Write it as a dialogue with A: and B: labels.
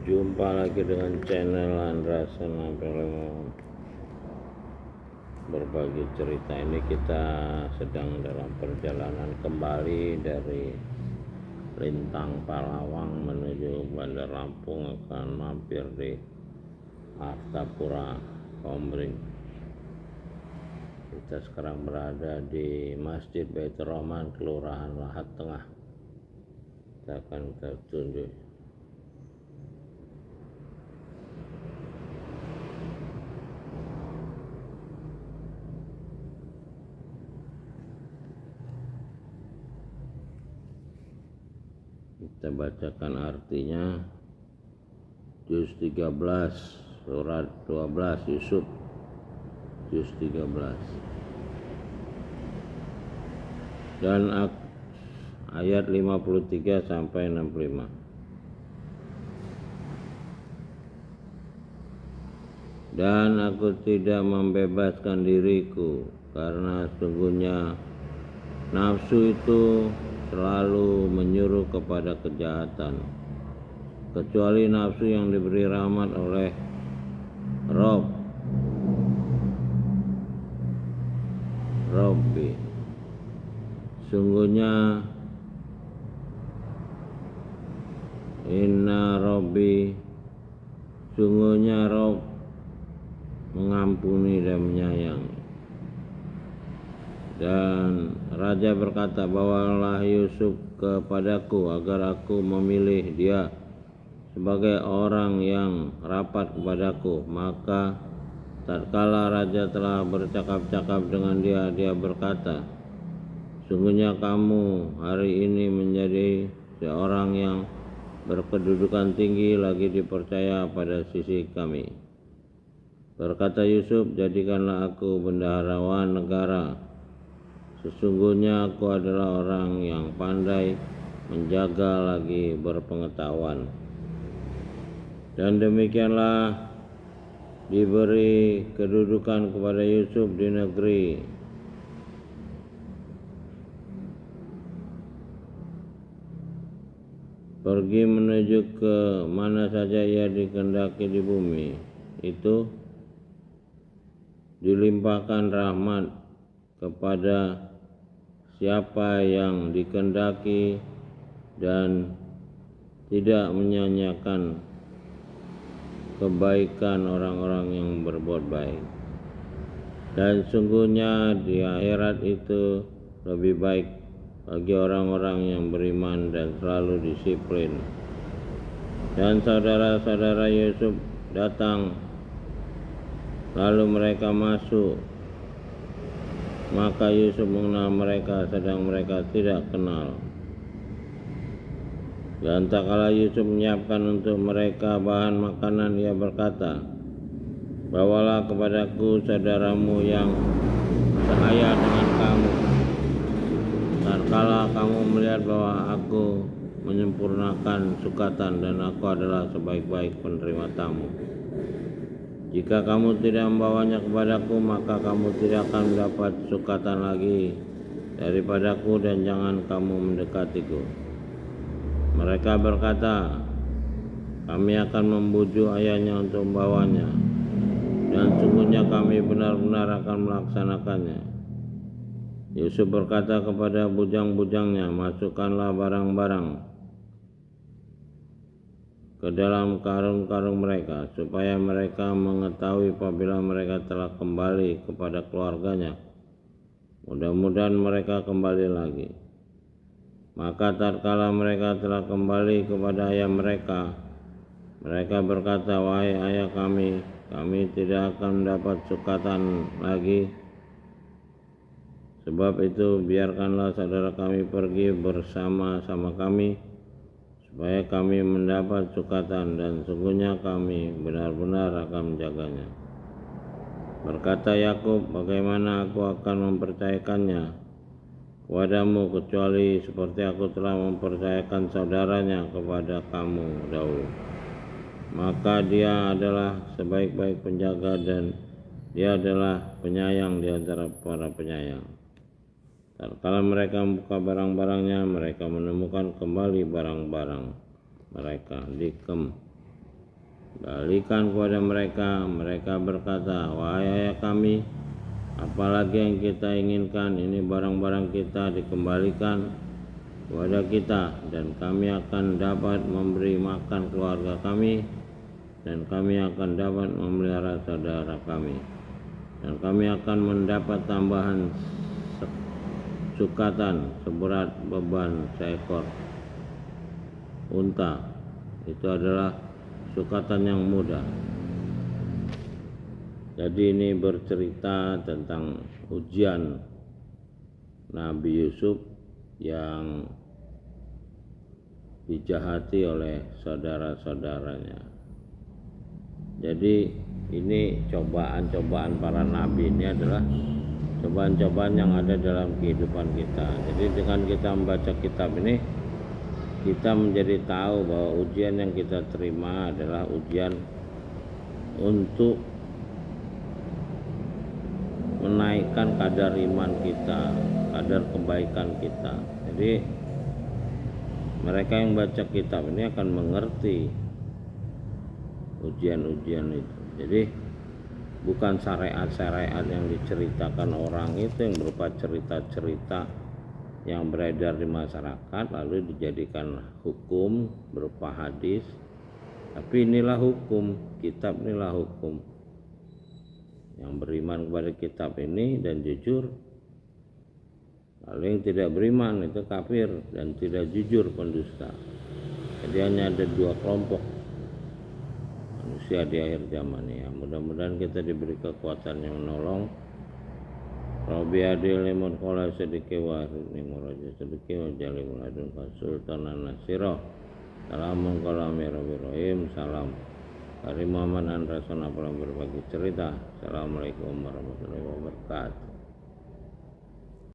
A: Jumpa lagi dengan channel Andrason Ampel. Berbagi cerita. Ini kita sedang dalam perjalanan kembali dari Lintang Palawang menuju Bandar Lampung, akan mampir di Artapura Komering. Kita sekarang berada di Masjid Baitur Rahman, Kelurahan Lahat Tengah. Kita akan tunjuk. Kita bacakan artinya. Juz 13 surat 12 Yusuf, juz 13 dan ayat 53 sampai 65. Dan aku tidak membebaskan diriku, karena sungguhnya nafsu itu selalu menyuruh kepada kejahatan, kecuali nafsu yang diberi rahmat oleh Robbi. Sungguhnya Inna Robbi, sungguhnya Rob mengampuni dan menyayangi. Dan raja berkata, bawalah Yusuf kepadaku agar aku memilih dia sebagai orang yang rapat kepadaku. Maka tatkala raja telah bercakap-cakap dengan dia berkata, sungguhnya kamu hari ini menjadi seorang yang berkedudukan tinggi, lagi dipercaya pada sisi kami. Berkata Yusuf, jadikanlah aku bendaharawan negara. Sesungguhnya aku adalah orang yang pandai menjaga, lagi berpengetahuan. Dan demikianlah diberi kedudukan kepada Yusuf di negeri. Pergi menuju ke mana saja ia dikehendaki di bumi. Itu dilimpahkan rahmat kepada siapa yang dikehendaki dan tidak menyanyiakan kebaikan orang-orang yang berbuat baik. Dan sungguhnya di akhirat itu lebih baik bagi orang-orang yang beriman dan selalu disiplin. Dan saudara-saudara Yusuf datang, lalu mereka masuk. Maka Yusuf mengenal mereka, sedang mereka tidak kenal. Dan tak kala Yusuf menyiapkan untuk mereka bahan makanan, ia berkata, bawalah kepadaku saudaramu yang seaya dengan kamu. Tatkala kamu melihat bahwa aku menyempurnakan sukatan dan aku adalah sebaik-baik penerima tamu. Jika kamu tidak membawanya kepadaku, maka kamu tidak akan mendapat sukatan lagi daripadaku, dan jangan kamu mendekatiku. Mereka berkata, kami akan membujuk ayahnya untuk membawanya, dan sungguhnya kami benar-benar akan melaksanakannya. Yusuf berkata kepada bujang-bujangnya, masukkanlah barang-barang ke dalam karung-karung mereka, supaya mereka mengetahui apabila mereka telah kembali kepada keluarganya. Mudah-mudahan mereka kembali lagi. Maka tatkala mereka telah kembali kepada ayah mereka, mereka berkata, wahai ayah kami tidak akan mendapat sukatan lagi. Sebab itu biarkanlah saudara kami pergi bersama-sama kami, supaya kami mendapat sukatan, dan sungguhnya kami benar-benar akan menjaganya. Berkata Yakub, bagaimana aku akan mempercayakannya kepadamu, kecuali seperti aku telah mempercayakan saudaranya kepada kamu dahulu. Maka dia adalah sebaik-baik penjaga, dan dia adalah penyayang di antara para penyayang. Tatkala mereka membuka barang-barangnya, mereka menemukan kembali barang-barang mereka di kem. Balikan kepada mereka. Mereka berkata, wahai ayah kami, apalagi yang kita inginkan? Ini barang-barang kita dikembalikan kepada kita, dan kami akan dapat memberi makan keluarga kami, dan kami akan dapat memelihara saudara kami, dan kami akan mendapat tambahan sukatan seberat beban seekor unta. Itu adalah sukatan yang mudah. Jadi ini bercerita tentang ujian Nabi Yusuf yang dijahati oleh saudara-saudaranya. Jadi ini cobaan-cobaan para nabi ini adalah cobaan-cobaan yang ada dalam kehidupan kita. Jadi dengan kita membaca kitab ini, kita menjadi tahu bahwa ujian yang kita terima adalah ujian untuk menaikkan kadar iman kita, kadar kebaikan kita. Jadi mereka yang baca kitab ini akan mengerti ujian-ujian itu. Jadi bukan syariat-syariat yang diceritakan orang itu yang berupa cerita-cerita yang beredar di masyarakat lalu dijadikan hukum berupa hadis. Tapi inilah hukum, kitab inilah hukum. Yang beriman kepada kitab ini dan jujur, lalu yang tidak beriman itu kafir dan tidak jujur, pendusta. Jadi hanya ada dua kelompok manusia di akhir zaman ya. Mudah-mudahan kita diberi kekuatan yang menolong. Rabbi adil limun qala sedikit warid ni muraja sedikit wajali muladun sultanan nasirah. Salamun kalami rabbi rahim. Salam dari Muhammad Andra Sona berbagi cerita. Assalamualaikum warahmatullahi wabarakatuh.